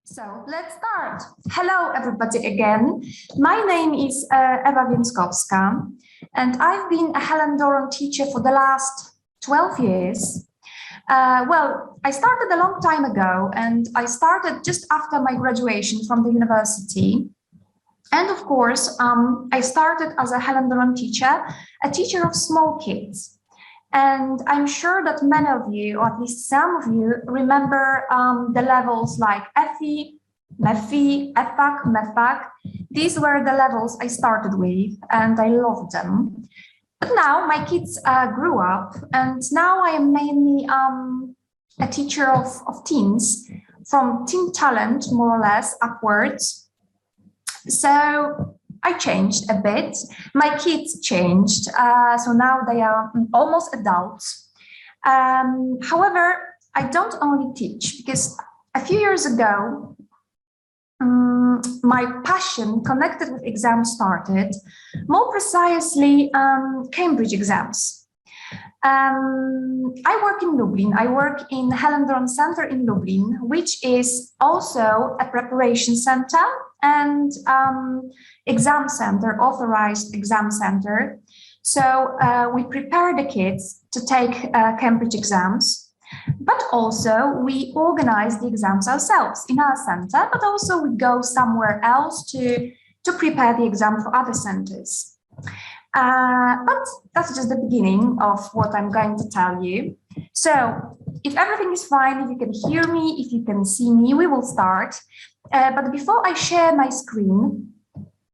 So let's start. Hello, everybody again. My name is Ewa Więckowska, and I've been a Helen Doron teacher for the last 12 years. I started a long time ago, and I started just after my graduation from the university. And of course, I started as a Helen Doron teacher, a teacher of small kids. And I'm sure that many of you, or at least some of you, remember the levels like FE, MEFI, EFAC, MEFAC. These were the levels I started with, and I loved them. But now my kids grew up, and now I am mainly a teacher of teens, from teen talent, more or less, upwards. So I changed a bit. My kids changed, so now they are almost adults. However, I don't only teach, because a few years ago, my passion connected with exams started, more precisely Cambridge exams. I work in Lublin. I work in Helen Doron Center in Lublin, which is also a preparation center and exam center, authorized exam center. So we prepare the kids to take Cambridge exams, but also we organize the exams ourselves in our center, but also we go somewhere else to prepare the exam for other centers. But that's just the beginning of what I'm going to tell you. So if everything is fine, if you can hear me, if you can see me, we will start. But before I share my screen,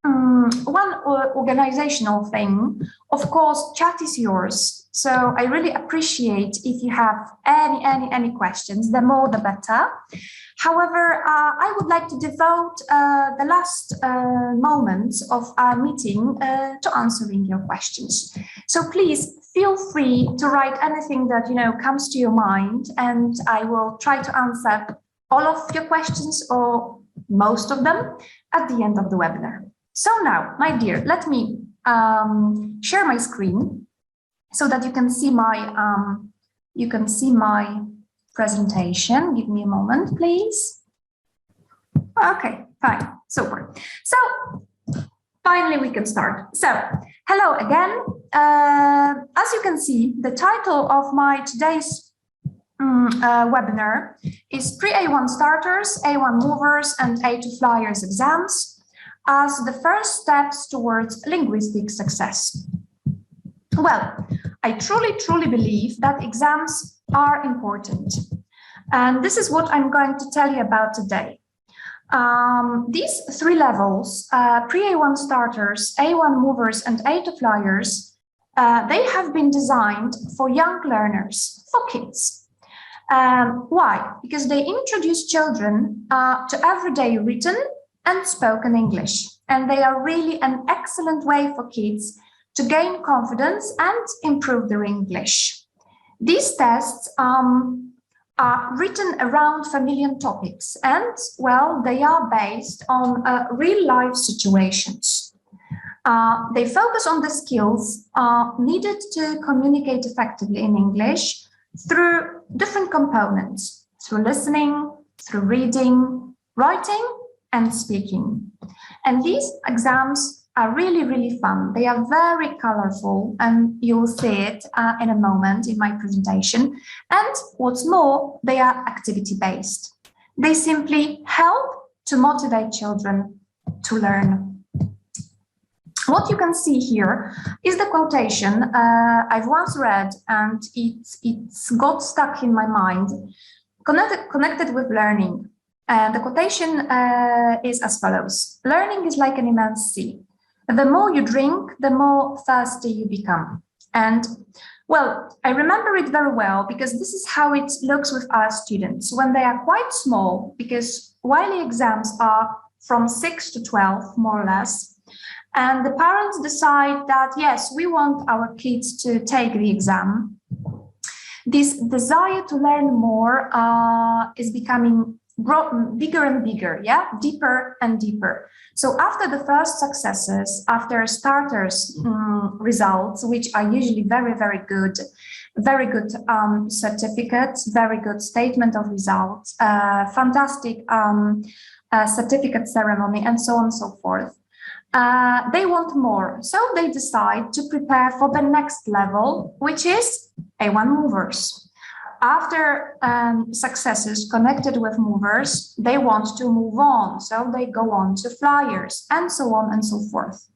one organizational thing, of course, chat is yours. So I really appreciate if you have any questions, the more the better. However, I would like to devote the last moments of our meeting to answering your questions. So please feel free to write anything that comes to your mind, and I will try to answer all of your questions or most of them at the end of the webinar. So now, my dear, let me share my screen so that you can see my presentation. Give me a moment, please. Okay, fine, super. So finally we can start. So hello again. As you can see, the title of my today's webinar is Pre-A1 Starters, A1 Movers, and A2 Flyers exams as the first steps towards linguistic success. Well, I truly believe that exams are important. And this is what I'm going to tell you about today. These three levels, Pre-A1 Starters, A1 Movers, and A2 Flyers, they have been designed for young learners, for kids. Why? Because they introduce children to everyday written and spoken English. And they are really an excellent way for kids to gain confidence and improve their English. These tests are written around familiar topics and, well, they are based on real-life situations. They focus on the skills needed to communicate effectively in English through different components, through listening, through reading, writing, and speaking. And these exams are really fun. They are very colorful, and you'll see it in a moment in my presentation. And what's more, they are activity-based. They simply help to motivate children to learn. What you can see here is the quotation I've once read, and it's got stuck in my mind, connected with learning. The quotation is as follows: learning is like an immense sea. The more you drink, the more thirsty you become. And, well, I remember it very well because this is how it looks with our students when they are quite small, because while the exams are from 6 to 12, more or less, and the parents decide that, yes, we want our kids to take the exam, this desire to learn more is becoming grow bigger and bigger, yeah, deeper and deeper. So after the first successes, after starters results, which are usually very, very good certificates, very good statement of results, fantastic certificate ceremony, and so on and so forth. They want more, so they decide to prepare for the next level, which is A1 movers. After successes connected with movers, they want to move on, so they go on to flyers, and so on and so forth.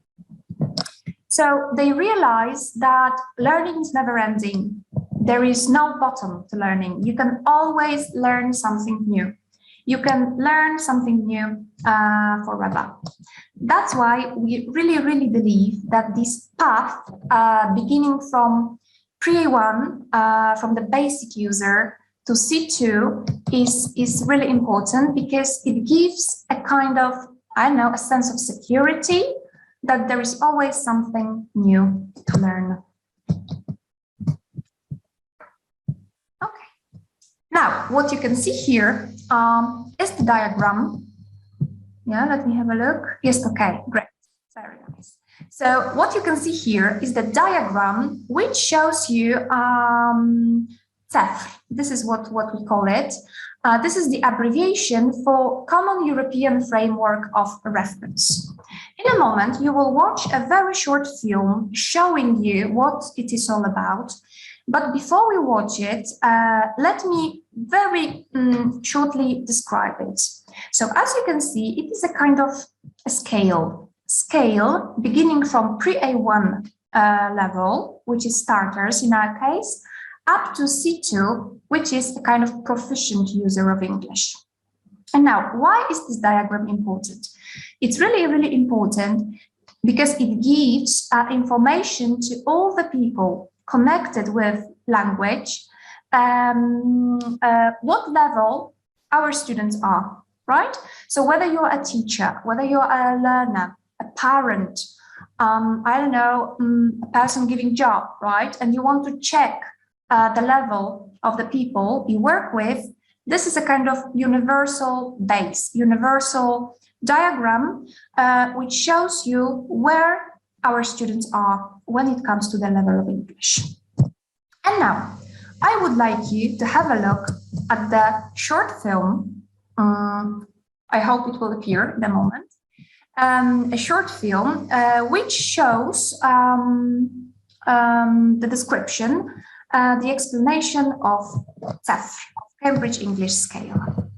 So they realize that learning is never ending. There is no bottom to learning. You can always learn something new. You can learn something new forever. That's why we really, really believe that this path, beginning from pre-A1, from the basic user to C2, is really important, because it gives a kind of, I don't know, a sense of security that there is always something new to learn. Okay. Now, what you can see here is the diagram. Yeah, let me have a look. Yes, okay, great, very nice. So what you can see here is the diagram which shows you CEF. This is what we call it. This is the abbreviation for Common European Framework of Reference. In a moment, you will watch a very short film showing you what it is all about. But before we watch it, let me very shortly describe it. So as you can see, it is a kind of a scale beginning from pre-A1 level, which is starters in our case, up to C2, which is a kind of proficient user of English. And now, why is this diagram important? It's really, really important because it gives information to all the people connected with language, what level our students are, right? So whether you're a teacher, whether you're a learner, a parent, I don't know, a person giving job, right? And you want to check the level of the people you work with, this is a kind of universal base, universal diagram, which shows you where our students are when it comes to the level of English. And now, I would like you to have a look at the short film. I hope it will appear in a moment. A short film which shows the description, the explanation of CEF, Cambridge English Scale.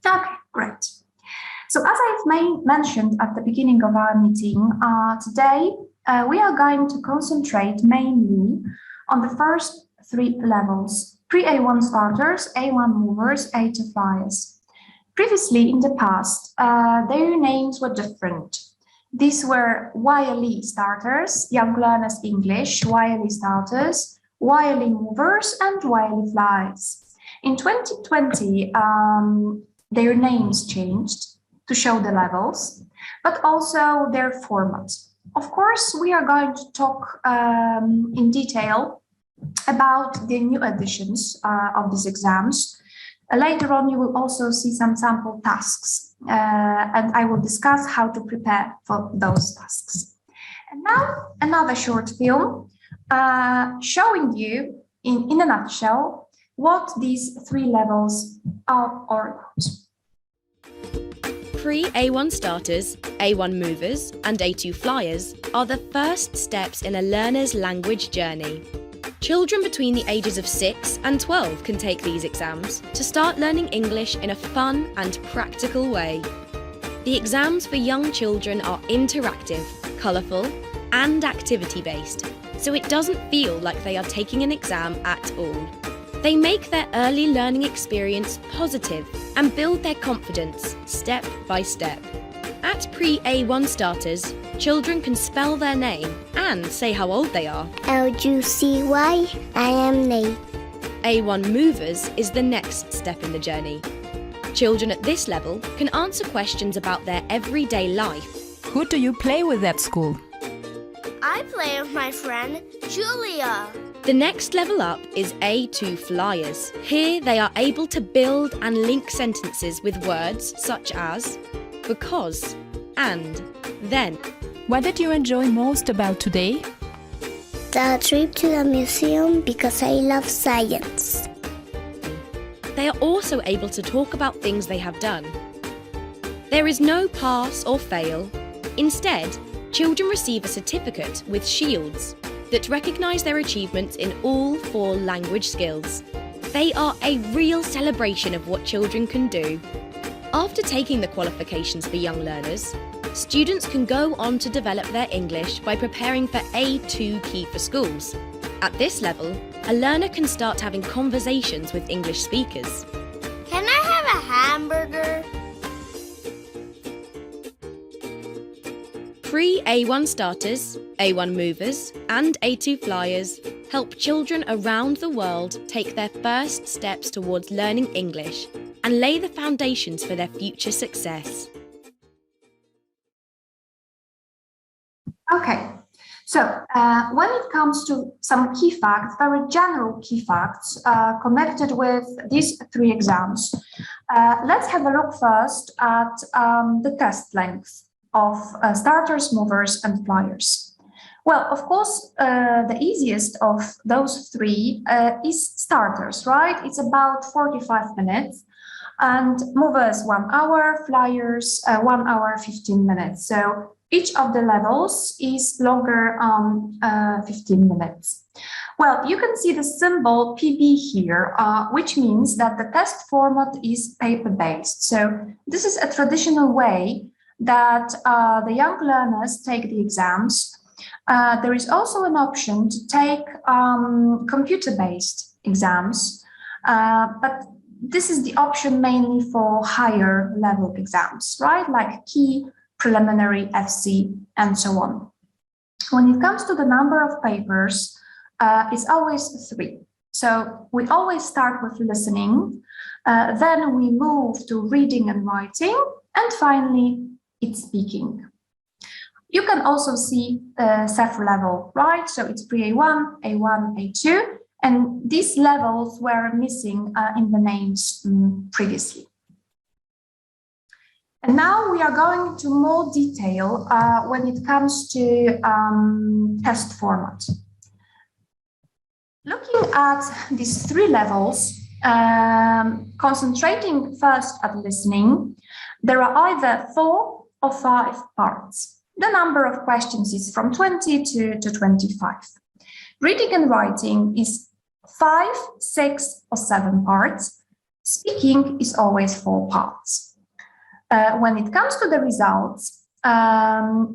Okay, great. So as I've mentioned at the beginning of our meeting, today we are going to concentrate mainly on the first three levels: pre-A1 starters, A1 movers, A2 flyers. Previously, in the past, their names were different. These were YLE starters, Young Learners English, YLE starters, YLE movers, and YLE flyers. In 2020, their names changed to show the levels, but also their format. Of course, we are going to talk in detail about the new editions of these exams. Later on, you will also see some sample tasks, and I will discuss how to prepare for those tasks. And now, another short film showing you, in a nutshell, what these three levels are all about. Pre-A1 starters, A1 movers, and A2 flyers are the first steps in a learner's language journey. Children between the ages of 6 and 12 can take these exams to start learning English in a fun and practical way. The exams for young children are interactive, colourful, and activity-based, so it doesn't feel like they are taking an exam at all. They make their early learning experience positive and build their confidence step by step. At pre-A1 starters, children can spell their name and say how old they are. L-U-C-Y, I am Nate. A1 movers is the next step in the journey. Children at this level can answer questions about their everyday life. Who do you play with at school? I play with my friend Julia. The next level up is A2 flyers. Here they are able to build and link sentences with words such as because, and, then. What did you enjoy most about today? The trip to the museum because I love science. They are also able to talk about things they have done. There is no pass or fail. Instead, children receive a certificate with shields that recognise their achievements in all 4 language skills. They are a real celebration of what children can do. After taking the qualifications for young learners, students can go on to develop their English by preparing for A2 Key for Schools. At this level, a learner can start having conversations with English speakers. Can I have a hamburger? Pre-A1 starters, A1 movers, and A2 flyers help children around the world take their first steps towards learning English and lay the foundations for their future success. Okay, so when it comes to some key facts, very general key facts connected with these 3 exams, let's have a look first at the test length of starters, movers, and flyers. Well, of course, the easiest of those 3 is starters, right? It's about 45 minutes, and movers 1 hour, flyers 1 hour 15 minutes. So each of the levels is longer 15 minutes. Well, you can see the symbol PB here, which means that the test format is paper-based. So this is a traditional way that the young learners take the exams. There is also an option to take computer-based exams, but this is the option mainly for higher level exams, right? Like key, preliminary, FC, and so on. When it comes to the number of papers, it's always 3. So we always start with listening, then we move to reading and writing, and finally, it's speaking. You can also see CEF level, right? So it's pre-A1, A1, A2, and these levels were missing in the names previously. And now we are going into more detail when it comes to test format. Looking at these 3 levels, concentrating first at listening, there are either 4 or 5 parts. The number of questions is from 20 to 25. Reading and writing is 5, 6, or 7 parts. Speaking is always 4 parts. When it comes to the results,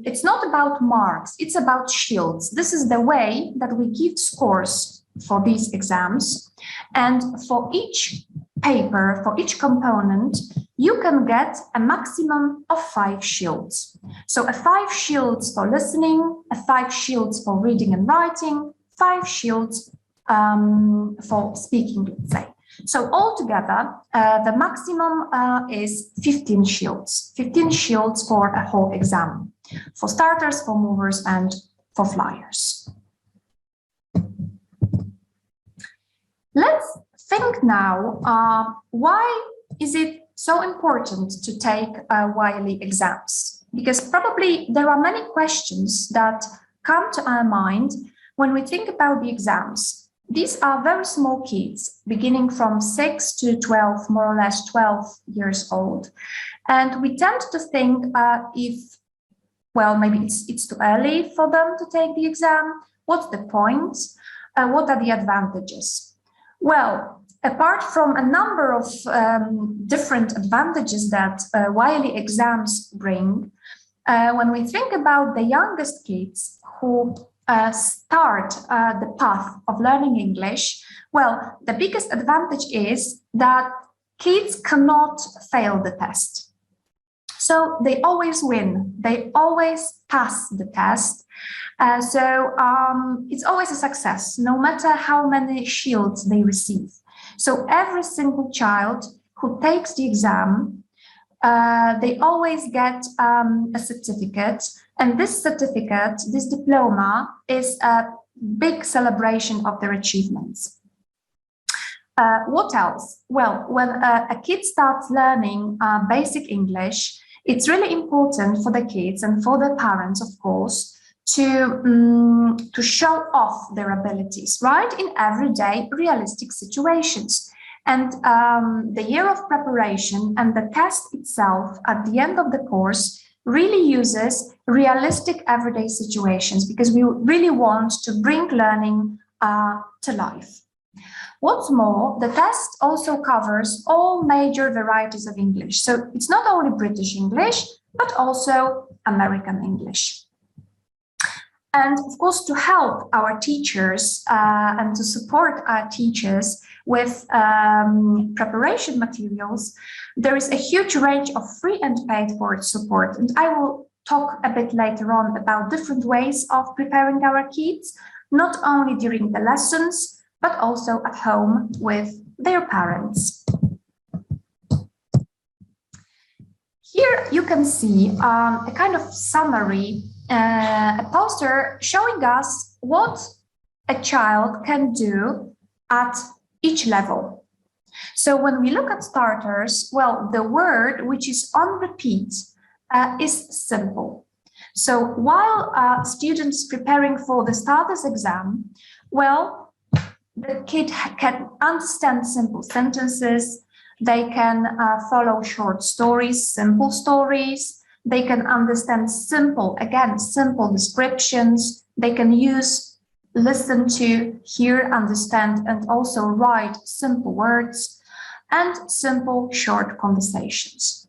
it's not about marks, it's about shields. This is the way that we give scores for these exams. And for each paper, for each component, you can get a maximum of 5 shields. So a 5 shields for listening, a 5 shields for reading and writing, 5 shields for speaking, let's say. So altogether, the maximum is 15 shields. 15 shields for a whole exam, for starters, for movers, and for flyers. Let's think now, why is it so important to take YLE exams? Because probably there are many questions that come to our mind when we think about the exams. These are very small kids, beginning from 6 to 12, more or less 12 years old. And we tend to think well, maybe it's too early for them to take the exam. What's the point? What are the advantages? Well, apart from a number of different advantages that YLE exams bring, when we think about the youngest kids who start the path of learning English, well, the biggest advantage is that kids cannot fail the test. So they always win, they always pass the test. So it's always a success, no matter how many shields they receive. So every single child who takes the exam, they always get a certificate. And this certificate, this diploma, is a big celebration of their achievements. What else? Well, when a kid starts learning basic English, it's really important for the kids and for the parents, of course, to show off their abilities, right? In everyday realistic situations. And the year of preparation and the test itself at the end of the course really uses realistic everyday situations, because we really want to bring learning to life. What's more, the test also covers all major varieties of English. So it's not only British English, but also American English. And of course, to help our teachers and to support our teachers with preparation materials, there is a huge range of free and paid for support. And I will talk a bit later on about different ways of preparing our kids, not only during the lessons, but also at home with their parents. Here you can see a kind of summary, a poster showing us what a child can do at each level. So when we look at starters, well, the word which is on repeat is simple. So while students preparing for the starters exam, well, the kid can understand simple sentences, they can follow short stories, simple stories, they can understand simple descriptions, they can use, listen to, hear, understand, and also write simple words and simple short conversations.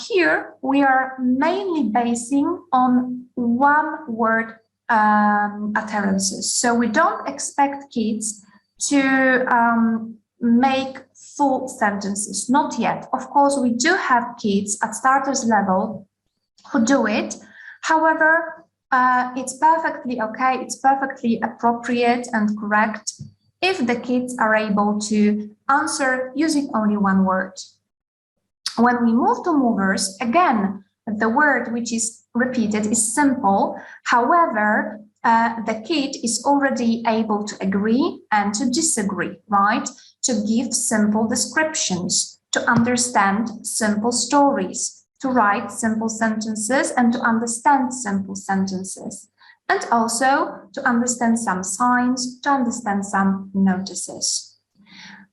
Here we are mainly basing on one word utterances. So we don't expect kids to make full sentences, not yet. Of course, we do have kids at starters level who do it. However, it's perfectly okay, it's perfectly appropriate and correct if the kids are able to answer using only one word. When we move to movers, again, the word which is repeated is simple. However, the kid is already able to agree and to disagree, right? To give simple descriptions, to understand simple stories, to write simple sentences and to understand simple sentences, and also to understand some signs, to understand some notices.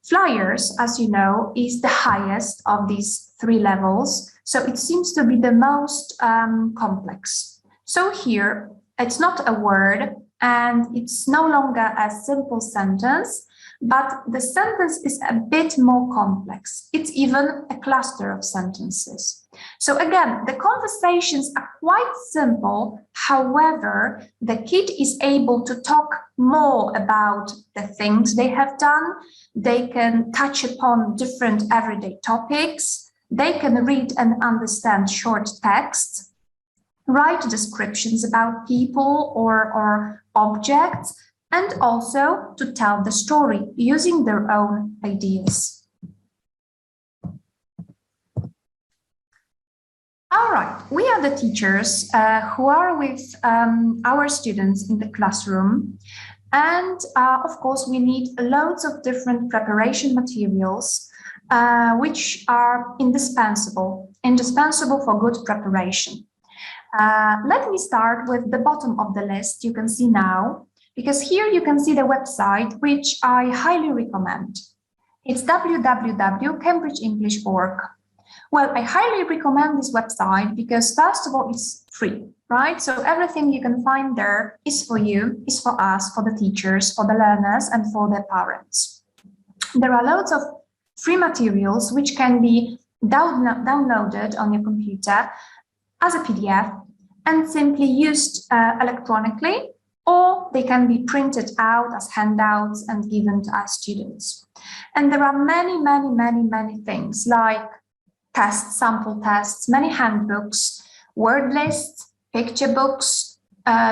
Flyers, as you know, is the highest of these 3 levels, so it seems to be the most complex. So here, it's not a word and it's no longer a simple sentence, but the sentence is a bit more complex. It's even a cluster of sentences. So again, the conversations are quite simple. However, the kid is able to talk more about the things they have done. They can touch upon different everyday topics. They can read and understand short texts, write descriptions about people or objects, and also to tell the story using their own ideas. All right, we are the teachers who are with our students in the classroom. And of course, we need loads of different preparation materials, which are indispensable for good preparation. Let me start with the bottom of the list you can see now, because here you can see the website, which I highly recommend. It's www.cambridgeenglish.org. Well, I highly recommend this website because first of all, it's free, right? So everything you can find there is for you, is for us, for the teachers, for the learners, and for their parents. There are loads of free materials which can be downloaded on your computer as a PDF and simply used electronically, or they can be printed out as handouts and given to our students. And there are many things like tests, sample tests, many handbooks, word lists, picture books,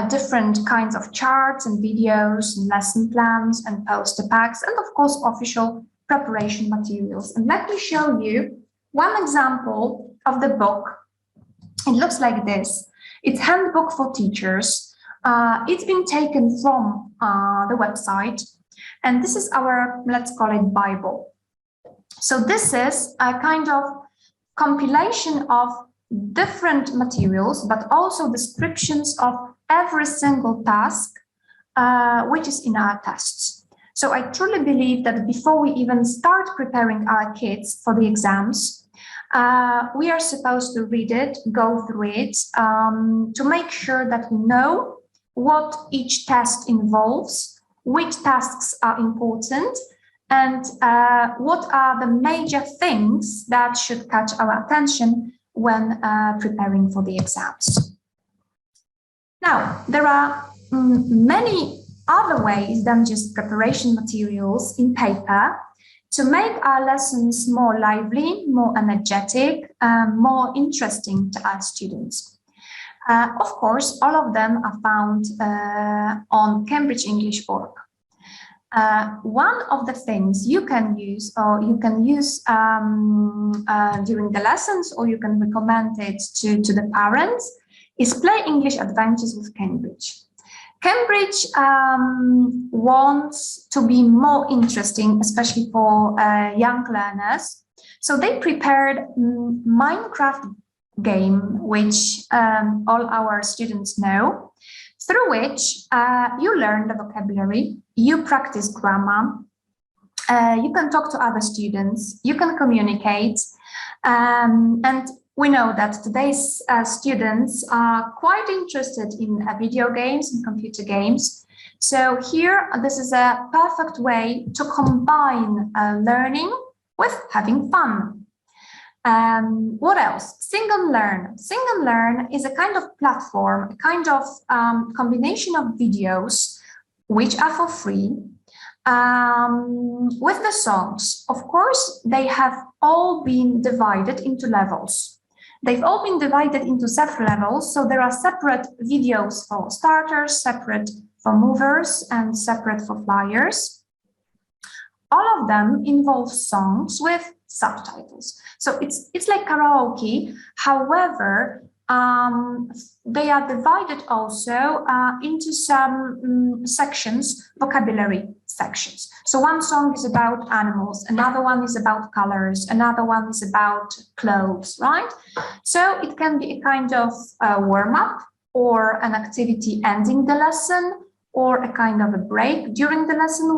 different kinds of charts and videos, and lesson plans and poster packs, and of course, official preparation materials. And let me show you one example of the book. It looks like this. It's Handbook for Teachers. It's been taken from the website, and this is our, let's call it, Bible. So this is a kind of compilation of different materials, but also descriptions of every single task which is in our tests. So I truly believe that before we even start preparing our kids for the exams, we are supposed to read it, go through it, to make sure that we know what each test involves, which tasks are important, and what are the major things that should catch our attention when preparing for the exams. Now, there are many other ways than just preparation materials in paper to make our lessons more lively, more energetic, more interesting to our students. Of course, all of them are found on cambridgeenglish.org. One of the things you can use, or you can use during the lessons, or you can recommend it to the parents, is Play English Adventures with Cambridge. Cambridge wants to be more interesting, especially for young learners. So they prepared Minecraft game, which all our students know, through which you learn the vocabulary, you practice grammar, you can talk to other students, you can communicate, and we know that today's students are quite interested in video games and computer games. So here, this is a perfect way to combine learning with having fun. What else? Sing and Learn. Sing and Learn is a kind of platform, a kind of combination of videos which are for free with the songs. Of course, they have all been divided into levels. They've all been divided into separate levels, so there are separate videos for starters, separate for movers, and separate for flyers. All of them involve songs with subtitles. So it's like karaoke. However, they are divided also into some sections, vocabulary sections. So one song is about animals, another one is about colors, another one is about clothes, right? So it can be a kind of warm-up or an activity ending the lesson, or a kind of a break during the lesson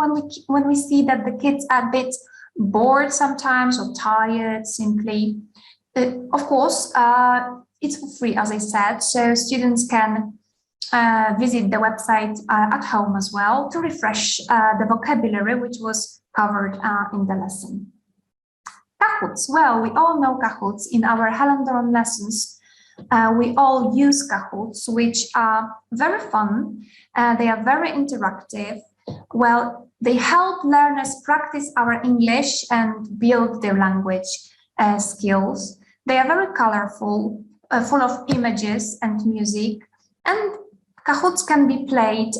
when we see that the kids are a bit bored sometimes or tired simply. Of course, it's for free, as I said, so students can visit the website at home as well to refresh the vocabulary which was covered in the lesson. Kahoots. Well, we all know Kahoots. In our Hellendoorn lessons, we all use Kahoots, which are very fun. They are very interactive. Well, they help learners practice our English and build their language. skills. They are very colorful, full of images and music, and Kahoots can be played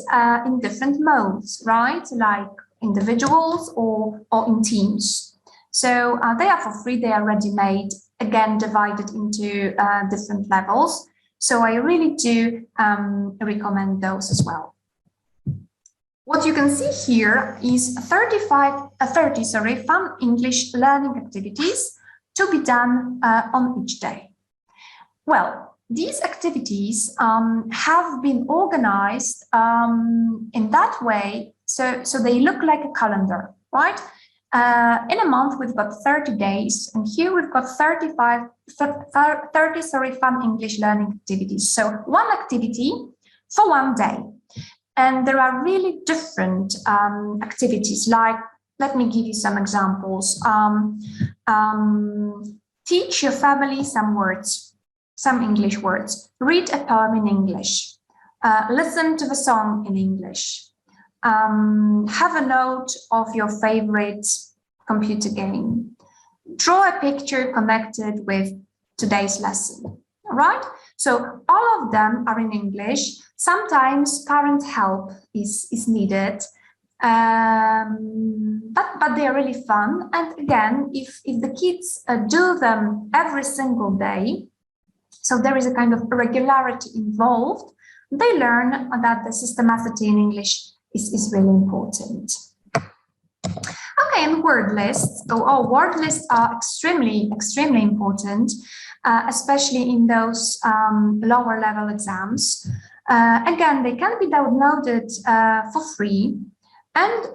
in different modes, right? Like individuals or in teams. So they are for free, they are ready-made, again, divided into different levels. So I really do recommend those as well. What you can see here is 30 fun English learning activities to be done on each day. Well, these activities have been organized in that way, so they look like a calendar, right? In a month, we've got 30 days, and here we've got 30 fun English learning activities. So one activity for one day. And there are really different activities, like, let me give you some examples. Teach your family some words, some English words. Read a poem in English. Listen to the song in English. Have a note of your favorite computer game. Draw a picture connected with today's lesson, right? So all of them are in English. Sometimes parent help is needed, but they are really fun. And again, if the kids do them every single day, so there is a kind of regularity involved, they learn that the systematicity in English is really important. Okay, and word lists. Word lists are extremely important, especially in those lower level exams. Again, they can be downloaded for free, and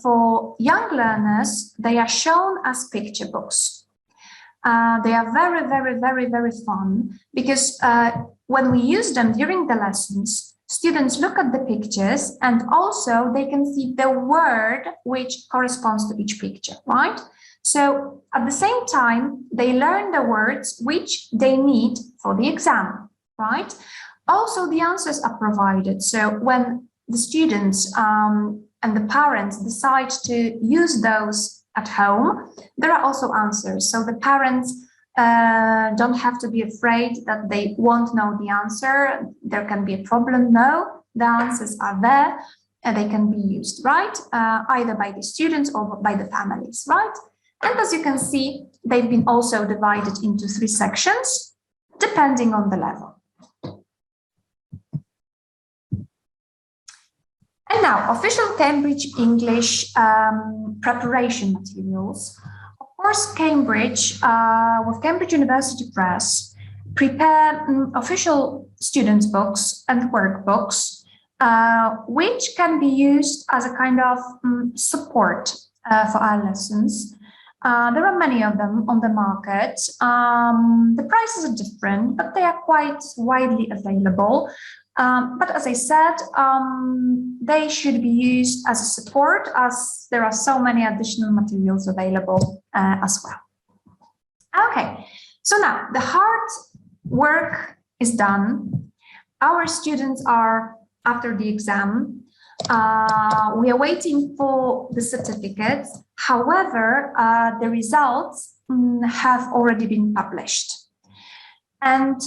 for young learners, they are shown as picture books. They are very fun, because when we use them during the lessons, students look at the pictures, and also they can see the word which corresponds to each picture, right? So at the same time, they learn the words which they need for the exam, right? Also, the answers are provided. So when the students and the parents decide to use those at home, there are also answers. So the parents don't have to be afraid that they won't know the answer. There can be a problem. No, the answers are there and they can be used, right? Either by the students or by the families, right? And as you can see, they've been also divided into 3 sections, depending on the level. And now, official Cambridge English preparation materials. Of course, Cambridge, with Cambridge University Press, prepare official students' books and workbooks, which can be used as a kind of support for our lessons. There are many of them on the market. The prices are different, but they are quite widely available. But as I said, they should be used as a support, as there are so many additional materials available as well. Okay, so now the hard work is done. Our students are after the exam. We are waiting for the certificates. However, the results have already been published. And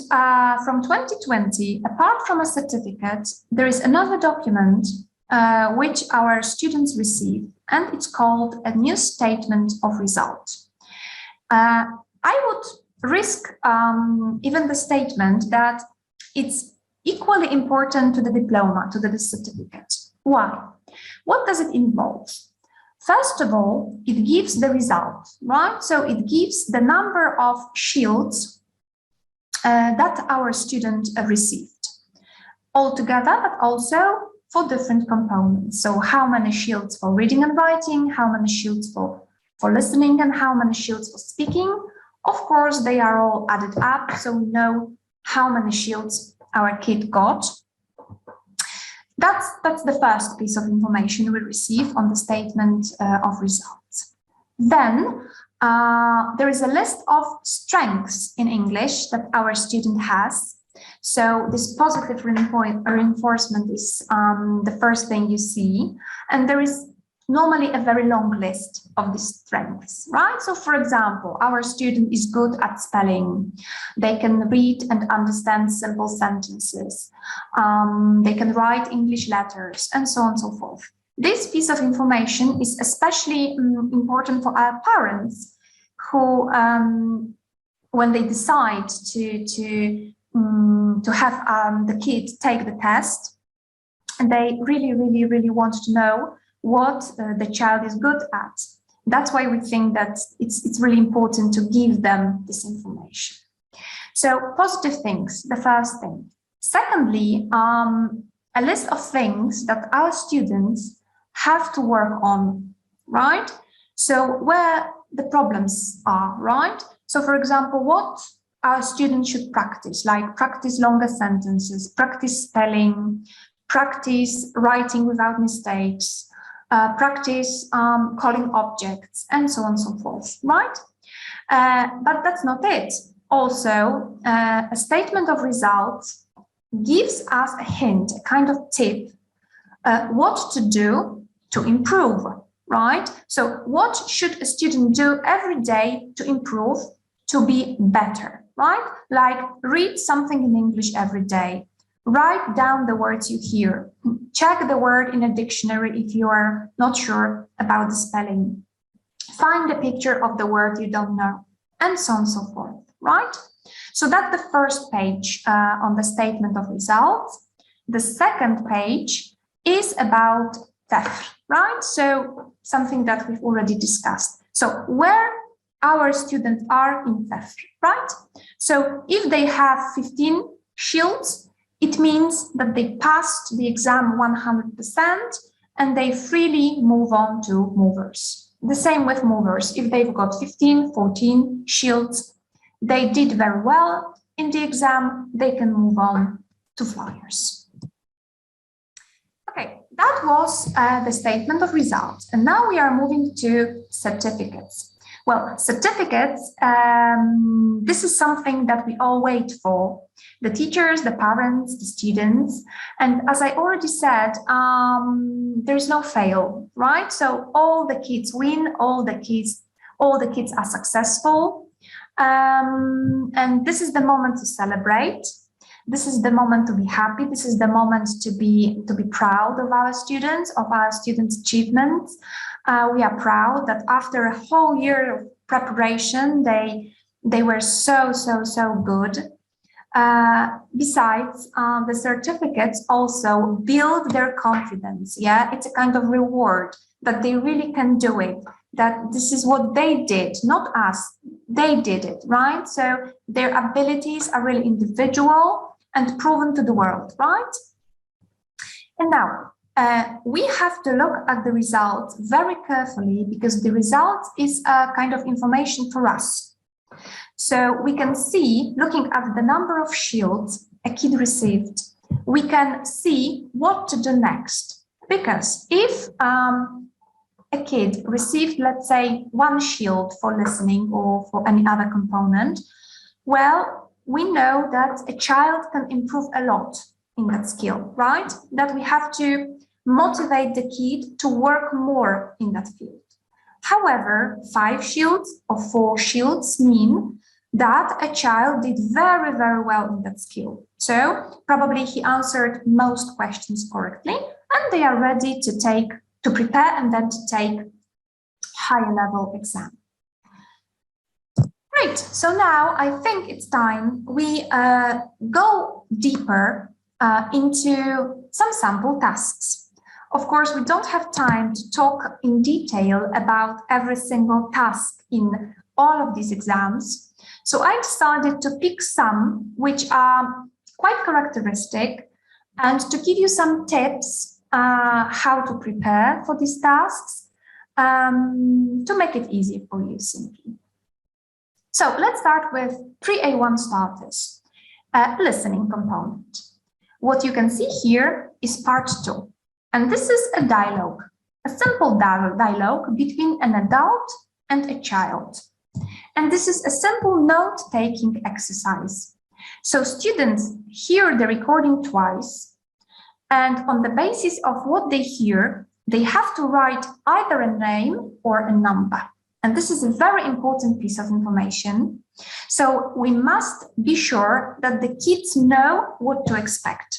from 2020, apart from a certificate, there is another document which our students receive, and it's called a new statement of result. I would risk even the statement that it's equally important to the diploma, to the certificate. Why? What does it involve? First of all, it gives the result, right? So it gives the number of shields that our student received altogether, but also for different components. So how many shields for reading and writing, how many shields for listening, and how many shields for speaking. Of course, they are all added up, so we know how many shields our kid got. That's the first piece of information we receive on the statement of results. Then there is a list of strengths in English that our student has. So this positive reinforcement is the first thing you see. And there is normally a very long list of these strengths, right? So for example, our student is good at spelling. They can read and understand simple sentences. They can write English letters and so on and so forth. This piece of information is especially important for our parents who, when they decide to have the kid take the test, and they really want to know what the child is good at. That's why we think that it's really important to give them this information. So positive things, the first thing. Secondly, a list of things that our students have to work on, right? So where the problems are, right? So for example, what our students should practice, like practice longer sentences, practice spelling, practice writing without mistakes, practice calling objects, and so on and so forth, right? But that's not it. Also, a statement of results gives us a hint, a kind of tip, what to do to improve, right? So what should a student do every day to improve, to be better, right? Like read something in English every day. Write down the words you hear. Check the word in a dictionary if you are not sure about the spelling. Find a picture of the word you don't know, and so on and so forth, right? So that's the first page on the statement of results. The second page is about TEF, right? So something that we've already discussed. So where our students are in TEF, right? So if they have 15 shields, it means that they passed the exam 100% and they freely move on to movers. The same with movers. If they've got 15, 14 shields, they did very well in the exam, they can move on to flyers. Okay, that was the statement of results. And now we are moving to certificates. Well, certificates, this is something that we all wait for. The teachers, the parents, the students. And as I already said, there's no fail, right? So all the kids win, all the kids are successful. And this is the moment to celebrate. This is the moment to be happy. This is the moment to be proud of our students, of our students' achievements. We are proud that after a whole year of preparation, they were so good. Besides, the certificates also build their confidence. Yeah, it's a kind of reward that they really can do it, that this is what they did, not us. They did it, right? So their abilities are really individual and proven to the world, right? And now, we have to look at the results very carefully because the result is a kind of information for us. So we can see, looking at the number of shields a kid received, we can see what to do next. Because if a kid received, let's say, 1 shield for listening or for any other component, well, we know that a child can improve a lot in that skill, right? That we have to motivate the kid to work more in that field. However, 5 shields or 4 shields mean that a child did very well in that skill. So probably he answered most questions correctly, and they are ready to prepare and then to take higher level exam. Great, so now I think it's time we go deeper into some sample tasks. Of course, we don't have time to talk in detail about every single task in all of these exams. So I decided to pick some which are quite characteristic and to give you some tips how to prepare for these tasks to make it easy for you simply. So let's start with pre-A1 starters, listening component. What you can see here is part 2. And this is a dialogue, a simple dialogue between an adult and a child. And this is a simple note-taking exercise. So students hear the recording twice, and on the basis of what they hear, they have to write either a name or a number. And this is a very important piece of information. So we must be sure that the kids know what to expect.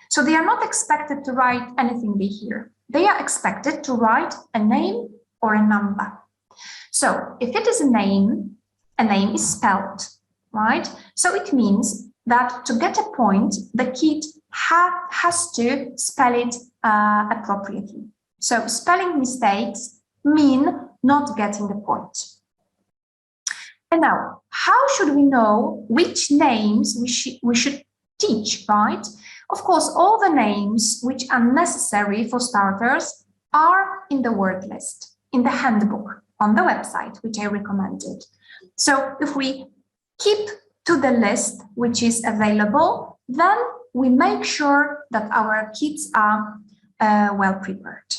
So they are not expected to write anything they hear. They are expected to write a name or a number. So if it is a name is spelled, right? So it means that to get a point, the kid has to spell it appropriately. So spelling mistakes mean not getting the point. And now, how should we know which names we should teach, right? Of course, all the names which are necessary for starters are in the word list, in the handbook, on the website, which I recommended. So if we keep to the list which is available, then we make sure that our kids are well prepared.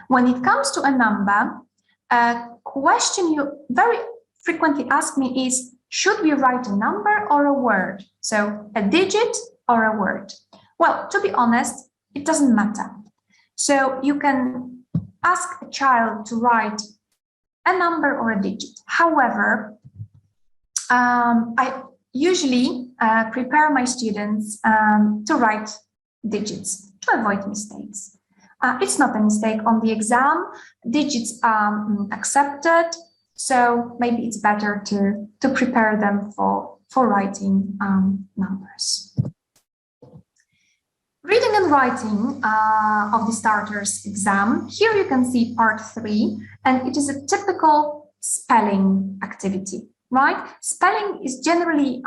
When it comes to a number, a question you very frequently ask me is, should we write a number or a word? So a digit or a word? Well, to be honest, it doesn't matter. So you can ask a child to write a number or a digit. However, I usually prepare my students to write digits to avoid mistakes. It's not a mistake on the exam. Digits are accepted, so maybe it's better to prepare them for writing numbers. Reading and writing of the starters exam. Here you can see part 3, and it is a typical spelling activity, right? Spelling is generally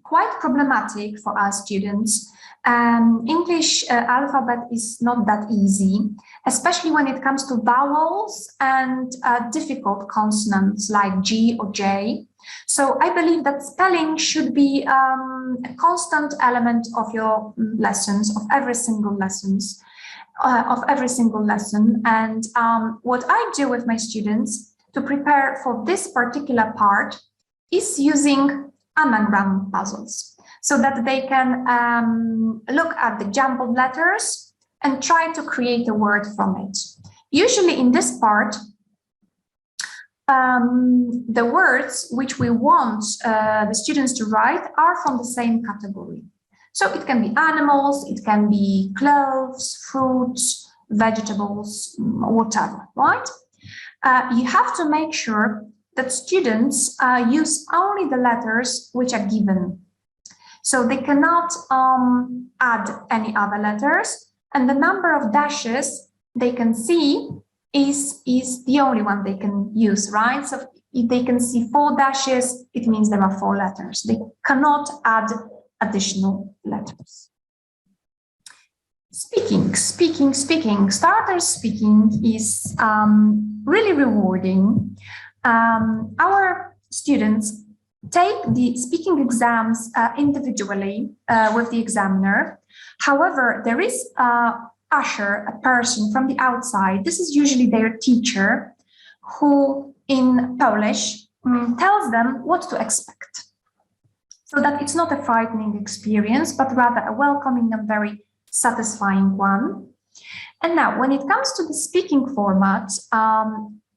quite problematic for our students. English alphabet is not that easy, especially when it comes to vowels and difficult consonants like G or J. So I believe that spelling should be a constant element of your lessons, of every single lesson. And what I do with my students to prepare for this particular part is using anagram puzzles, so that they can look at the jumbled letters and try to create a word from it. Usually in this part, the words which we want the students to write are from the same category. So it can be animals, it can be clothes, fruits, vegetables, whatever, right? You have to make sure that students use only the letters which are given. So they cannot add any other letters, and the number of dashes they can see is the only one they can use, right? So if they can see 4 dashes, it means there are 4 letters. They cannot add additional letters. Speaking. Starter speaking is really rewarding. Our students take the speaking exams individually with the examiner. However, there is a person from the outside. This is usually their teacher, who in Polish tells them what to expect. So that it's not a frightening experience, but rather a welcoming and very satisfying one. And now, when it comes to the speaking format,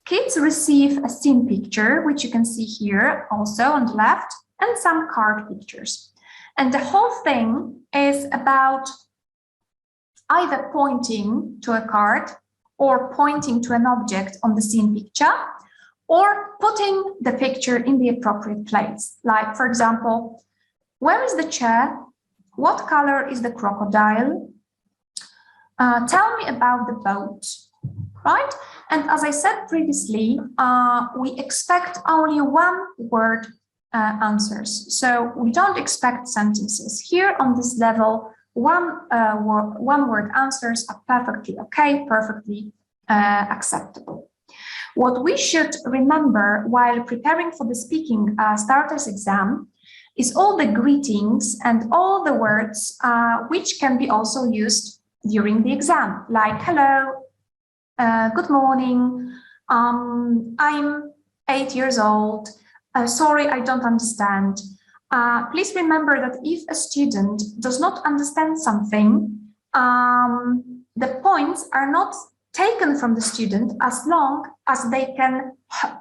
kids receive a scene picture, which you can see here also on the left, and some card pictures. And the whole thing is about either pointing to a card or pointing to an object on the scene picture, or putting the picture in the appropriate place. Like, for example, where is the chair? What color is the crocodile? Tell me about the boat, right? And as I said previously, we expect only one word answers. So we don't expect sentences. Here on this level, one word answers are perfectly okay, perfectly acceptable. What we should remember while preparing for the speaking starters exam is all the greetings and all the words which can be also used during the exam, like hello, good morning, I'm 8 years old, sorry, I don't understand. Please remember that if a student does not understand something, the points are not taken from the student as long as they can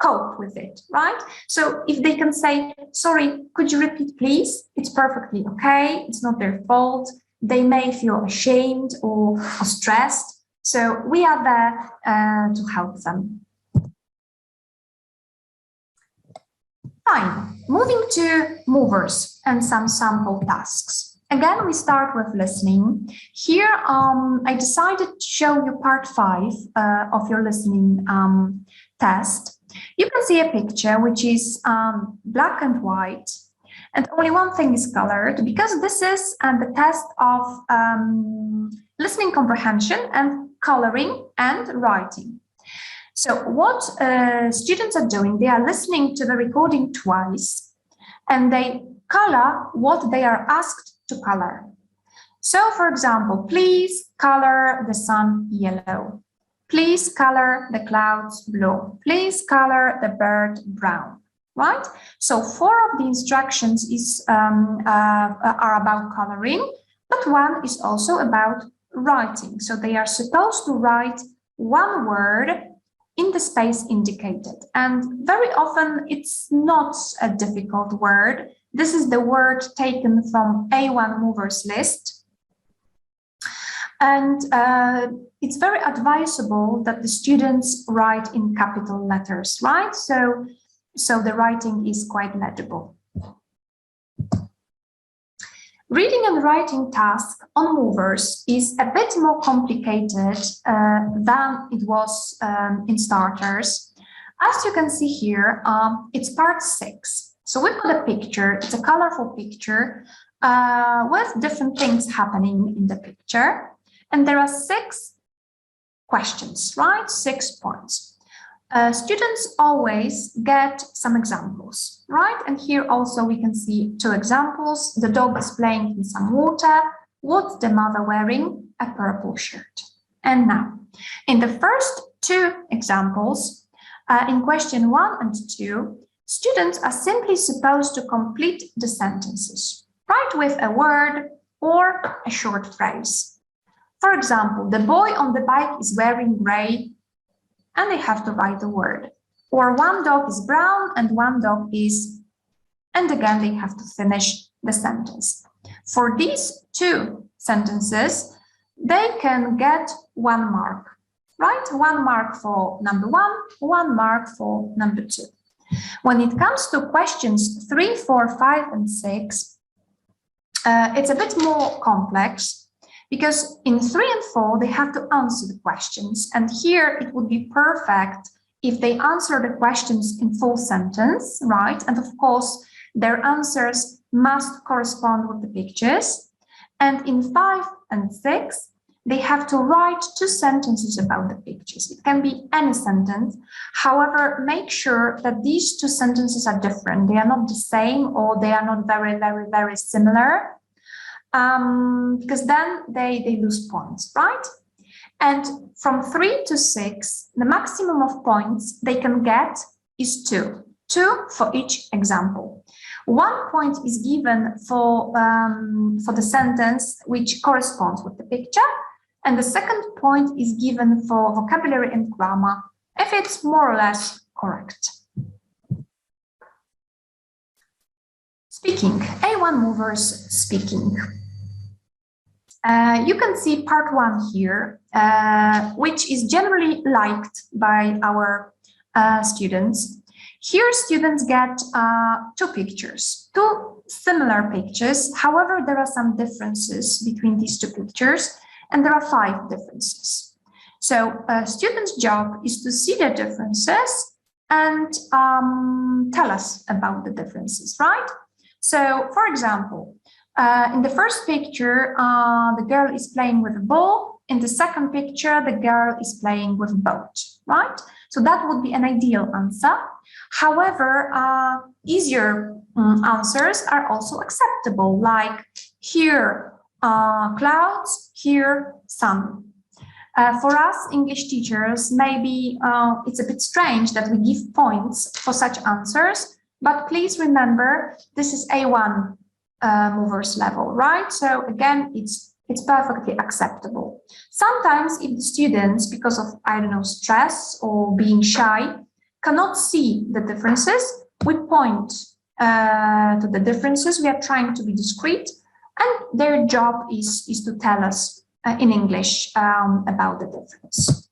cope with it, right? So if they can say, sorry, could you repeat, please? It's perfectly okay. It's not their fault. They may feel ashamed or stressed. So we are there to help them. Fine. Moving to movers and some sample tasks. Again, we start with listening. Here, I decided to show you part 5 of your listening test. You can see a picture which is black and white, and only one thing is colored, because this is the test of listening comprehension and coloring and writing. So what students are doing, they are listening to the recording twice, and they color what they are asked to color. So, for example, please color the sun yellow. Please color the clouds blue. Please color the bird brown, right? So 4 of the instructions are about coloring, but 1 is also about writing. So they are supposed to write 1 word in the space indicated. And very often it's not a difficult word. This is the word taken from A1 movers list. And it's very advisable that the students write in capital letters, right? So the writing is quite legible. Reading and writing task on movers is a bit more complicated than it was in starters. As you can see here, it's part 6. So we've got a picture, it's a colorful picture with different things happening in the picture. And there are 6 questions, right? 6 points. Students always get some examples, right? And here also we can see 2 examples. The dog is playing in some water. What's the mother wearing? A purple shirt. And now, in the first 2 examples, in question 1 and 2, students are simply supposed to complete the sentences, right, with a word or a short phrase. For example, the boy on the bike is wearing gray, and they have to write the word. Or 1 dog is brown and 1 dog is, and again, they have to finish the sentence. For these 2 sentences, they can get 1 mark, right? 1 mark for number 1, 1 mark for number 2. When it comes to questions 3, 4, 5, and 6, it's a bit more complex, because in 3 and 4, they have to answer the questions. And here it would be perfect if they answer the questions in full sentence, right? And of course, their answers must correspond with the pictures. And in 5 and 6, they have to write 2 sentences about the pictures. It can be any sentence. However, make sure that these 2 sentences are different. They are not the same, or they are not very, very, very similar. Because then they lose points, right? And from 3 to 6, the maximum of points they can get is 2 for each example. 1 point is given for the sentence which corresponds with the picture, and the second point is given for vocabulary and grammar if it's more or less correct. Speaking, A1 movers speaking. You can see part 1 here, which is generally liked by our students. Here, students get 2 pictures, 2 similar pictures. However, there are some differences between these 2 pictures, and there are 5 differences. So a student's job is to see the differences and tell us about the differences, right? So, for example, in the first picture, the girl is playing with a ball. In the second picture, the girl is playing with a boat, right? So that would be an ideal answer. However, easier answers are also acceptable, like here, clouds, here, sun. For us English teachers, maybe it's a bit strange that we give points for such answers, but please remember, this is A1 movers level, right? So again, it's It's perfectly acceptable. Sometimes if the students, because of, I don't know, stress or being shy, cannot see the differences, we point to the differences. We are trying to be discreet, and their job is to tell us in English about the difference.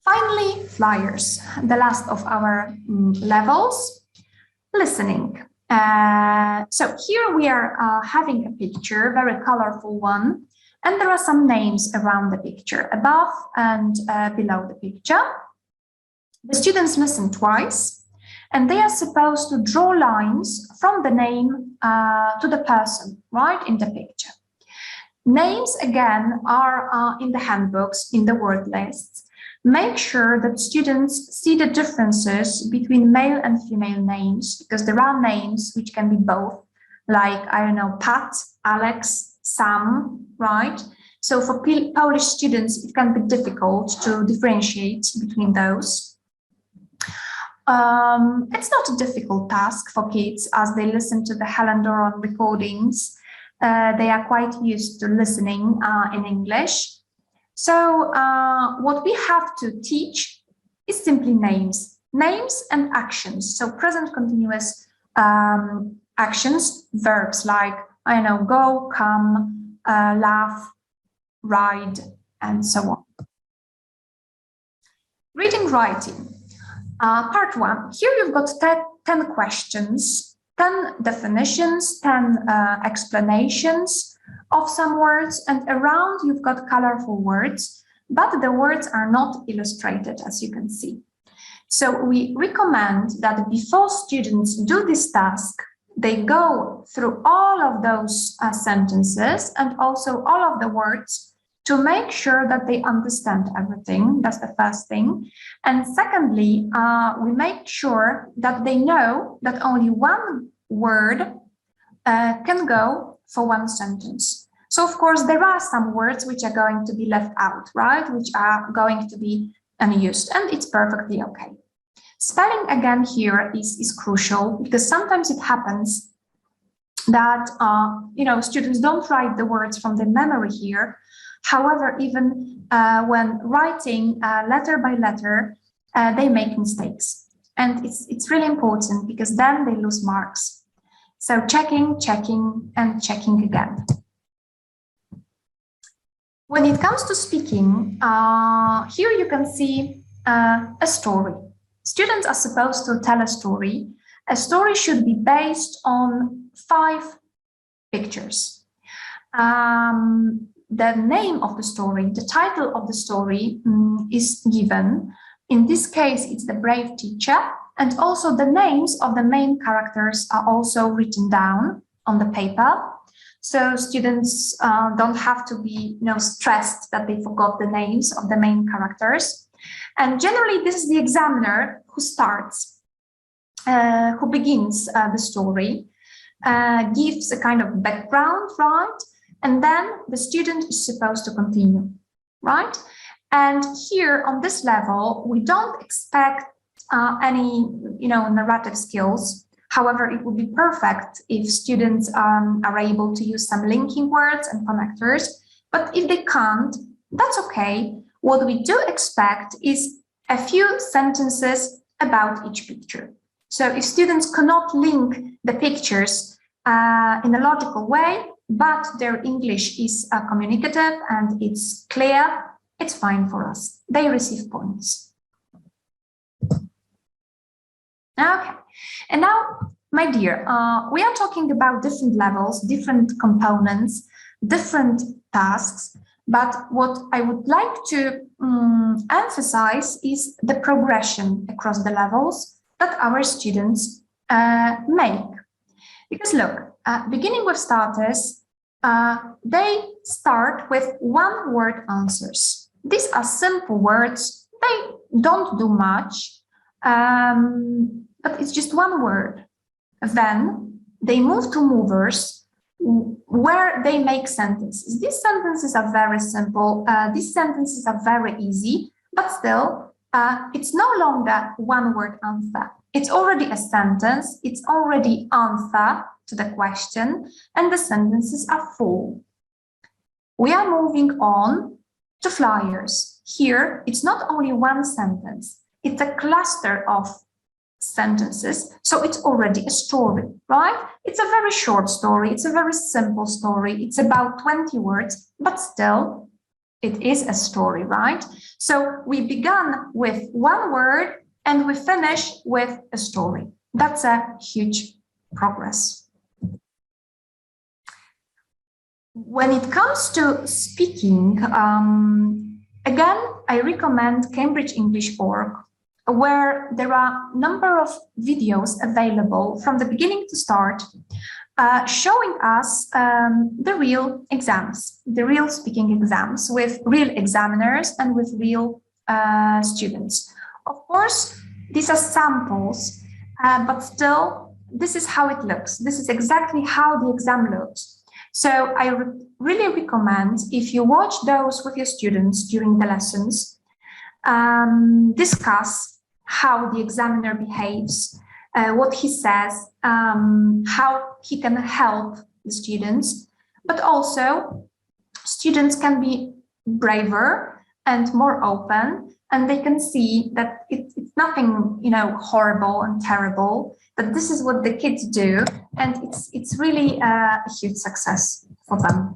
Finally, flyers, the last of our levels, listening. So here we are having a picture, very colorful one, and there are some names around the picture, above and below the picture. The students listen twice, and they are supposed to draw lines from the name to the person, right, in the picture. Names, again, are in the handbooks, in the word lists. Make sure that students see the differences between male and female names, because there are names which can be both, like, I don't know, Pat, Alex, Sam, right? So for Polish students, it can be difficult to differentiate between those. It's not a difficult task for kids as they listen to the Helen Doron recordings. They are quite used to listening in English. So what we have to teach is simply names and actions. So present continuous actions, verbs like, I don't know, go, come, laugh, ride, and so on. Reading, writing. Part 1. Here you've got 10 questions, 10 definitions, 10 explanations of some words, and around you've got colorful words, but the words are not illustrated, as you can see. So we recommend that before students do this task, they go through all of those sentences and also all of the words to make sure that they understand everything. That's the first thing. And secondly, we make sure that they know that only one word can go for one sentence. So of course, there are some words which are going to be left out, right? Which are going to be unused, and it's perfectly okay. Spelling again here is crucial, because sometimes it happens that students don't write the words from their memory here. However, even when writing letter by letter, they make mistakes, and it's really important, because then they lose marks. So checking, and checking again. When it comes to speaking, here you can see a story. Students are supposed to tell a story. A story should be based on 5 pictures. The name of the story, the title of the story is given. In this case, it's The Brave Teacher, and also the names of the main characters are also written down on the paper. So students don't have to be stressed that they forgot the names of the main characters. And generally, this is the examiner who starts, who begins the story, gives a kind of background, right? And then the student is supposed to continue, right? And here on this level, we don't expect any, narrative skills. However, it would be perfect if students are able to use some linking words and connectors. But if they can't, that's okay. What we do expect is a few sentences about each picture. So if students cannot link the pictures in a logical way, but their English is communicative and it's clear, it's fine for us. They receive points. Okay, and now, my dear, we are talking about different levels, different components, different tasks, but what I would like to emphasize is the progression across the levels that our students make. Because look, beginning with starters, they start with one-word answers. These are simple words. They don't do much, but it's just one word. Then they move to movers, where they make sentences. These sentences are very simple. These sentences are very easy, but still, it's no longer one-word answer. It's already a sentence. It's already answer to the question, and the sentences are full. we are moving on to flyers. Here, it's not only one sentence, it's a cluster of sentences, so it's already a story, right? It's a very short story, it's a very simple story, it's about 20 words, but still, it is a story, right? So we began with one word and we finish with a story. That's a huge progress. When it comes to speaking, again, I recommend Cambridge-English.org, where there are a number of videos available from the beginning to start, showing us the real exams, the real speaking exams with real examiners and with real students. Of course, these are samples, but still, this is how it looks. This is exactly how the exam looks. So I really recommend, if you watch those with your students during the lessons, discuss how the examiner behaves, what he says, how he can help the students, but also students can be braver and more open, and they can see that it's nothing, horrible and terrible, that this is what the kids do, and it's really a huge success for them.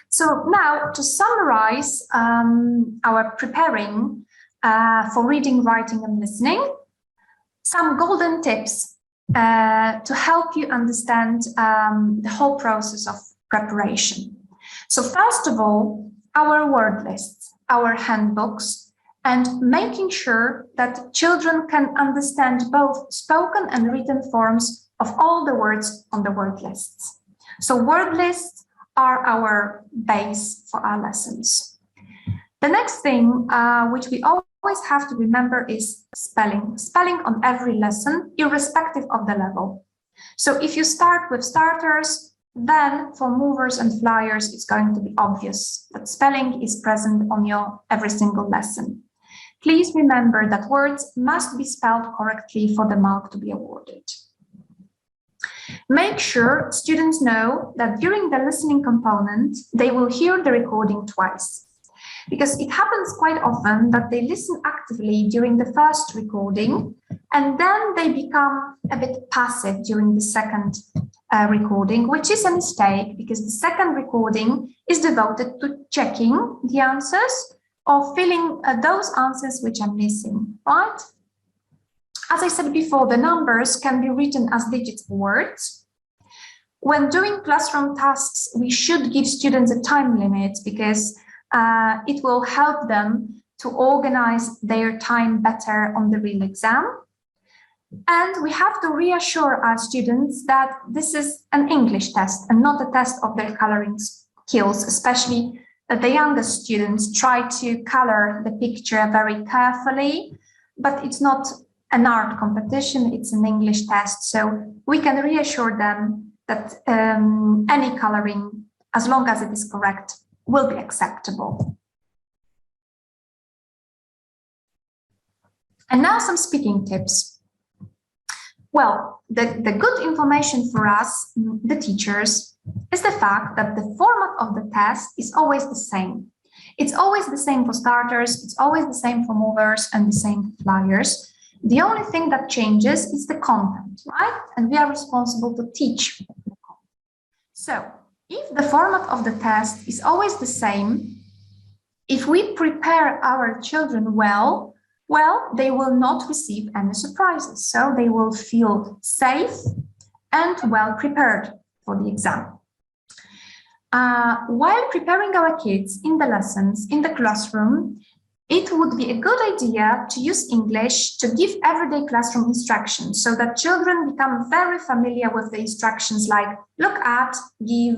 So now, to summarize our preparing for reading, writing, and listening, some golden tips to help you understand the whole process of preparation. So first of all, our word lists, our handbooks, and making sure that children can understand both spoken and written forms of all the words on the word lists. So word lists are our base for our lessons. The next thing which we always have to remember is spelling. Spelling on every lesson, irrespective of the level. So if you start with starters, then for movers and flyers, it's going to be obvious that spelling is present on your every single lesson. Please remember that words must be spelled correctly for the mark to be awarded. Make sure students know that during the listening component, they will hear the recording twice. Because it happens quite often that they listen actively during the first recording, and then they become a bit passive during the second recording, which is a mistake, because the second recording is devoted to checking the answers or filling those answers which are missing, right? As I said before, the numbers can be written as digits or words. When doing classroom tasks, we should give students a time limit, because it will help them to organize their time better on the real exam. And we have to reassure our students that this is an English test and not a test of their coloring skills, especially that the youngest students try to color the picture very carefully, but it's not an art competition, it's an English test. So we can reassure them that any coloring, as long as it is correct, will be acceptable. And now some speaking tips. Well, the good information for us, the teachers, is the fact that the format of the test is always the same. It's always the same for starters, it's always the same for movers and the same for flyers. The only thing that changes is the content, right? And we are responsible to teach the content. So, if the format of the test is always the same, if we prepare our children well, they will not receive any surprises. So they will feel safe and well prepared for the exam. While preparing our kids in the lessons, in the classroom, it would be a good idea to use English to give everyday classroom instructions so that children become very familiar with the instructions like look at, give,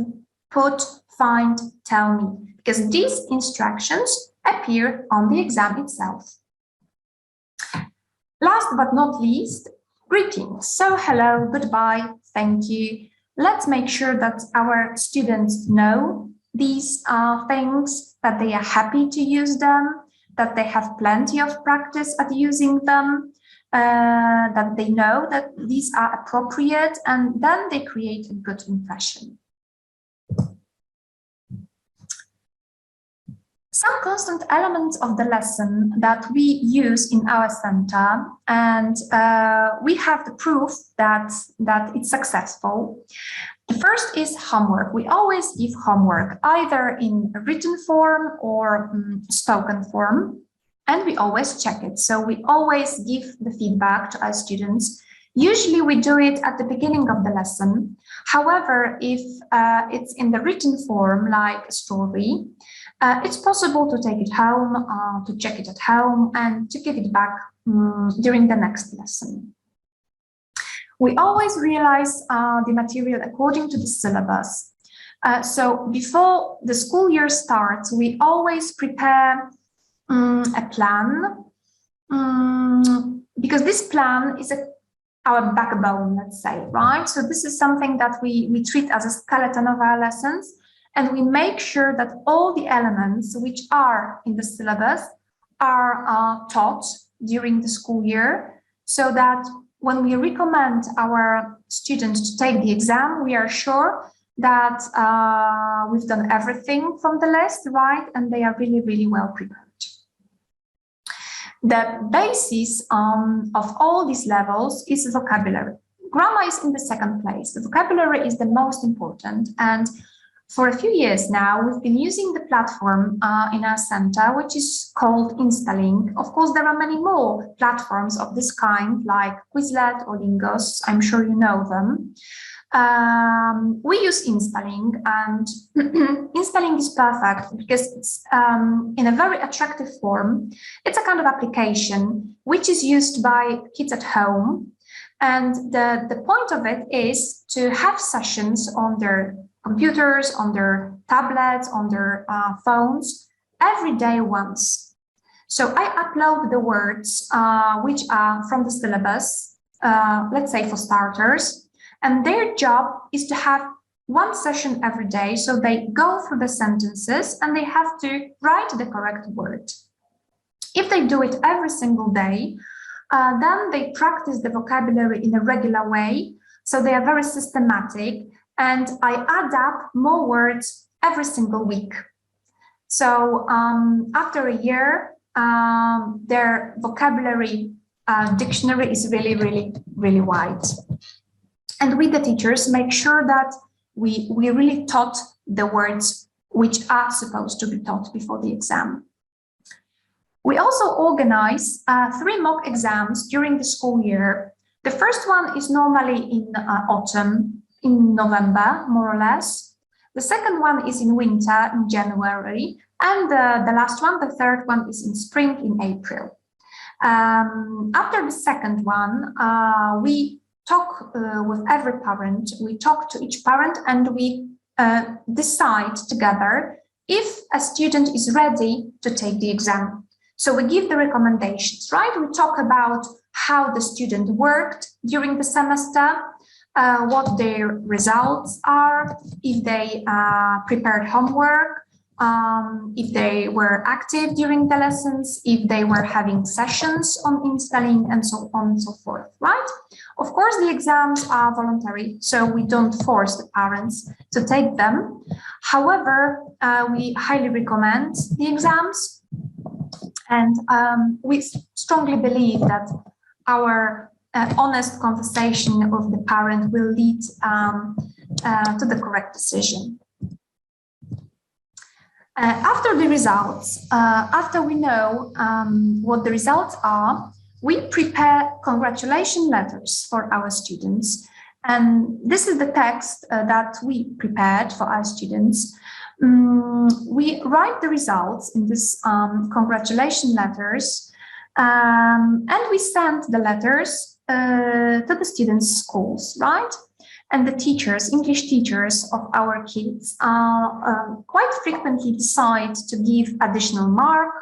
put, find, tell me, because these instructions appear on the exam itself. Last but not least, greetings. So hello, goodbye, thank you. Let's make sure that our students know these things, that they are happy to use them, that they have plenty of practice at using them, that they know that these are appropriate, and then they create a good impression. some constant elements of the lesson that we use in our center, and we have the proof that it's successful. The first is homework. We always give homework, either in a written form or spoken form, and we always check it. So we always give the feedback to our students. Usually we do it at the beginning of the lesson. However, if it's in the written form, like a story, it's possible to take it home, to check it at home, and to give it back during the next lesson. We always realize the material according to the syllabus. So before the school year starts, we always prepare a plan, because this plan is our backbone, let's say, right? So this is something that we treat as a skeleton of our lessons, and we make sure that all the elements which are in the syllabus are taught during the school year, so that when we recommend our students to take the exam, we are sure that we've done everything from the list, right? And they are really, really well prepared. The basis of all these levels is vocabulary. Grammar is in the second place. The vocabulary is the most important. And for a few years now, we've been using the platform in our center, which is called Instalink. Of course, there are many more platforms of this kind, like Quizlet or Lingos. I'm sure you know them. We use Instalink, and Instalink is perfect because it's in a very attractive form. It's a kind of application which is used by kids at home. And the point of it is to have sessions on their computers, on their tablets, on their phones, every day once. So I upload the words which are from the syllabus, let's say for starters, and their job is to have one session every day. So they go through the sentences and they have to write the correct word. If they do it every single day, then they practice the vocabulary in a regular way. So they are very systematic. And I add up more words every single week. So after a year, their vocabulary dictionary is really, really, really wide. And we, the teachers, make sure that we really taught the words which are supposed to be taught before the exam. We also organize 3 mock exams during the school year. The first one is normally in autumn, in November, more or less. The second one is in winter, in January. And the last one, the third one, is in spring, in April. After the second one, we talk with every parent. We talk to each parent and we decide together if a student is ready to take the exam. So we give the recommendations, right? We talk about how the student worked during the semester, what their results are, if they prepared homework, if they were active during the lessons, if they were having sessions on Instalink, and so on and so forth, right? Of course, the exams are voluntary, so we don't force the parents to take them. However, we highly recommend the exams, and we strongly believe that our honest conversation with the parent will lead to the correct decision. After the results, after we know what the results are, we prepare congratulation letters for our students. And this is the text that we prepared for our students. We write the results in this congratulation letters, and we send the letters to the students' schools, right? And the teachers, English teachers of our kids, quite frequently decide to give additional mark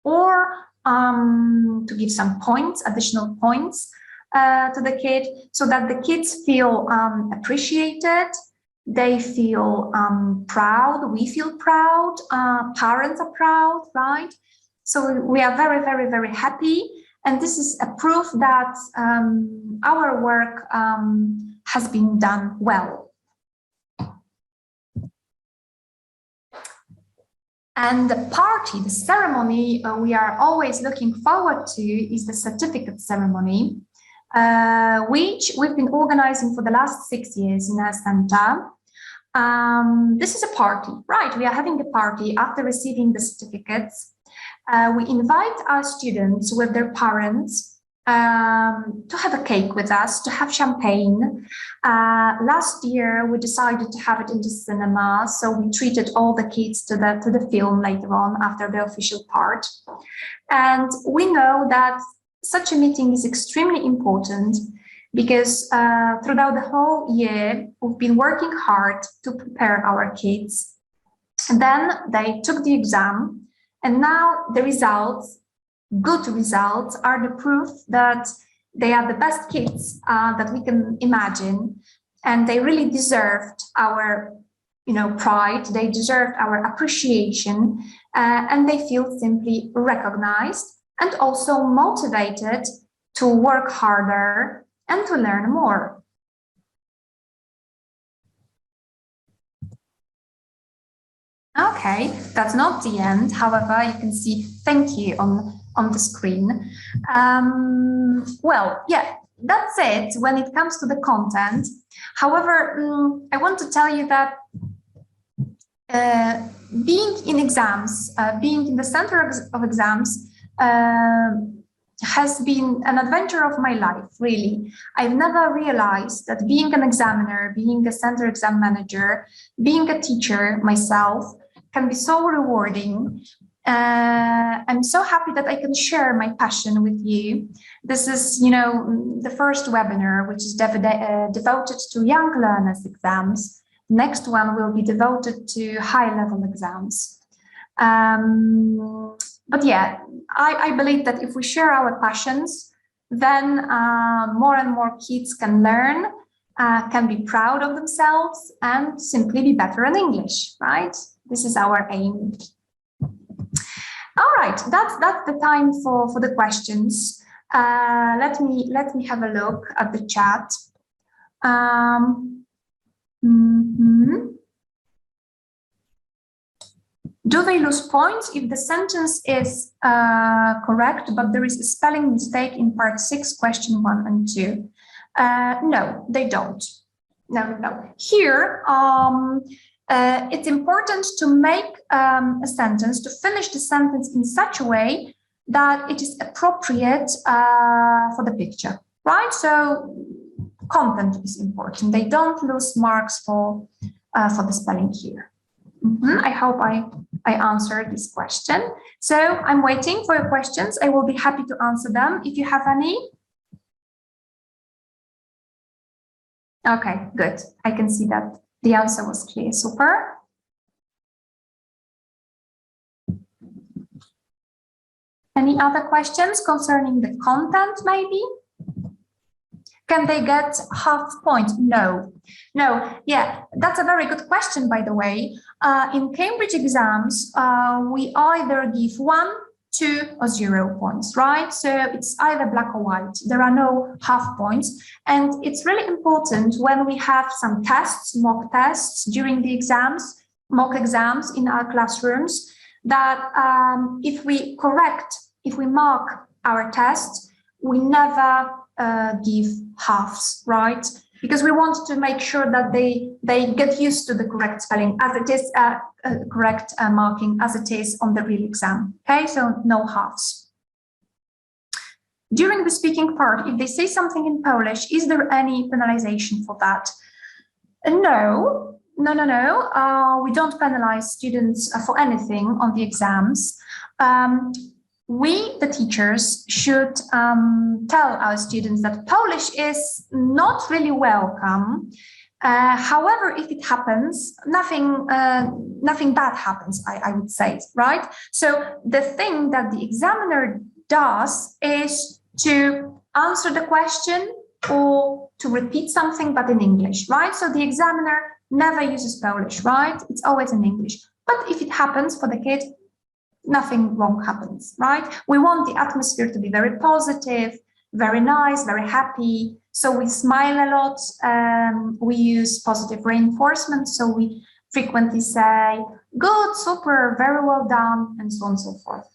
or to give some points, additional points to the kid, so that the kids feel appreciated. They feel proud, we feel proud, parents are proud, right? So we are very, very, very happy. And this is a proof that our work has been done well. And the party, the ceremony we are always looking forward to is the certificate ceremony, which we've been organizing for the last 6 years in our center. This is a party, right? We are having a party after receiving the certificates. We invite our students with their parents to have a cake with us, to have champagne. Last year, we decided to have it in the cinema, so we treated all the kids to the film later on after the official part. And we know that such a meeting is extremely important because throughout the whole year, we've been working hard to prepare our kids. And then they took the exam, and now the results, good results, are the proof that they are the best kids that we can imagine, and they really deserved our, pride. They deserved our appreciation, and they feel simply recognized and also motivated to work harder and to learn more. Okay, that's not the end. However, you can see thank you on the screen. Well, yeah, that's it when it comes to the content. However, I want to tell you that being in exams, being in the center of exams, has been an adventure of my life, really. I've never realized that being an examiner, being a center exam manager, being a teacher myself can be so rewarding. I'm so happy that I can share my passion with you. This is, the first webinar, which is devoted to young learners exams. Next one will be devoted to high-level exams. But yeah, I believe that if we share our passions, then more and more kids can learn, can be proud of themselves, and simply be better in English, right? This is our aim. All right, that's the time for the questions. Let me have a look at the chat. Do they lose points if the sentence is correct, but there is a spelling mistake in part 6, question 1 and 2? No, they don't. No. Here, it's important to make a sentence, to finish the sentence in such a way that it is appropriate for the picture, right? So content is important. They don't lose marks for the spelling here. I hope I answered this question. So I'm waiting for your questions. I will be happy to answer them if you have any. Okay, good. I can see that the answer was clear. Super. Any other questions concerning the content, maybe? Can they get half point? No. Yeah, that's a very good question, by the way. In Cambridge exams, we either give 1, 2, or 0 points, right? So it's either black or white. There are no half points. And it's really important when we have some tests, mock tests during the exams, mock exams in our classrooms, that if we mark our tests, we never give halves, right? Because we want to make sure that they get used to the correct spelling as it is, correct marking as it is on the real exam. Okay, so no halves. During the speaking part, if they say something in Polish, is there any penalization for that? No. We don't penalize students for anything on the exams. We, the teachers, should tell our students that Polish is not really welcome. However, if it happens, nothing bad happens, I would say, right? So the thing that the examiner does is to answer the question or to repeat something, but in English, right? So the examiner never uses Polish, right? It's always in English. But if it happens for the kid, nothing wrong happens, right? We want the atmosphere to be very positive, very nice, very happy. So we smile a lot. We use positive reinforcement. So we frequently say, Good, super, very well done, and so on and so forth.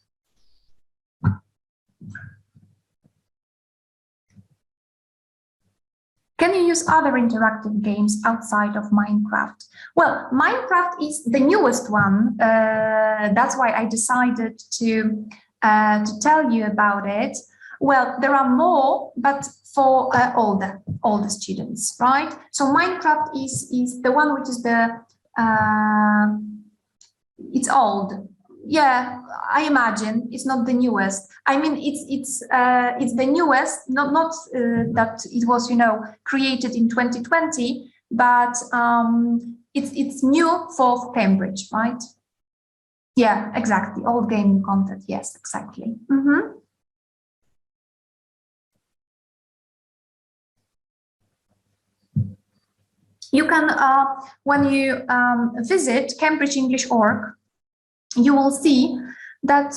Can you use other interactive games outside of Minecraft? Well, Minecraft is the newest one. That's why I decided to tell you about it. Well, there are more, but for older students, right? So Minecraft is the one which is the it's old. Yeah, I imagine it's not the newest. I mean, it's the newest, not that it was, you know, created in 2020, but it's new for Cambridge, right? Yeah, exactly. Old gaming content. Yes, exactly. Mm-hmm. You can, when you visit CambridgeEnglish.org, you will see that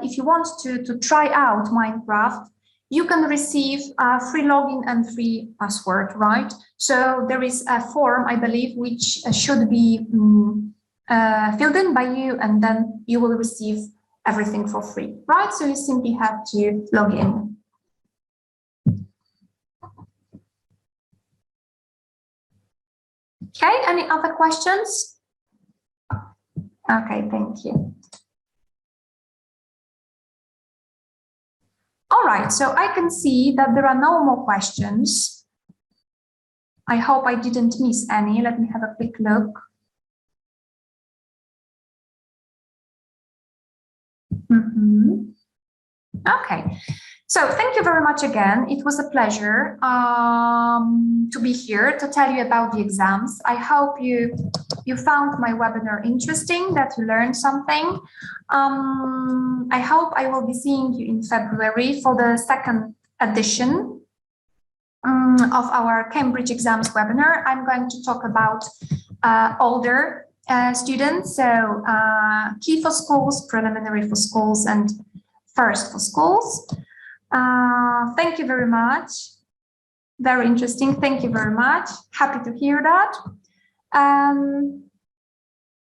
if you want to try out Minecraft, you can receive a free login and free password, right? So there is a form, I believe, which should be filled in by you, and then you will receive everything for free, right? So you simply have to log in. Okay, any other questions? Okay, thank you. All right, so I can see that there are no more questions. I hope I didn't miss any. Let me have a quick look. Okay, so thank you very much again. It was a pleasure to be here to tell you about the exams. I hope you found my webinar interesting, that you learned something. I hope I will be seeing you in February for the second edition of our Cambridge exams webinar. I'm going to talk about older students, so key for schools, preliminary for schools, and first for schools. Thank you very much. Very interesting. Thank you very much. Happy to hear that.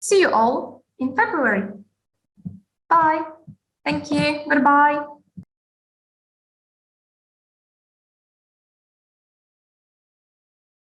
See you all in February. Bye. Thank you. Goodbye.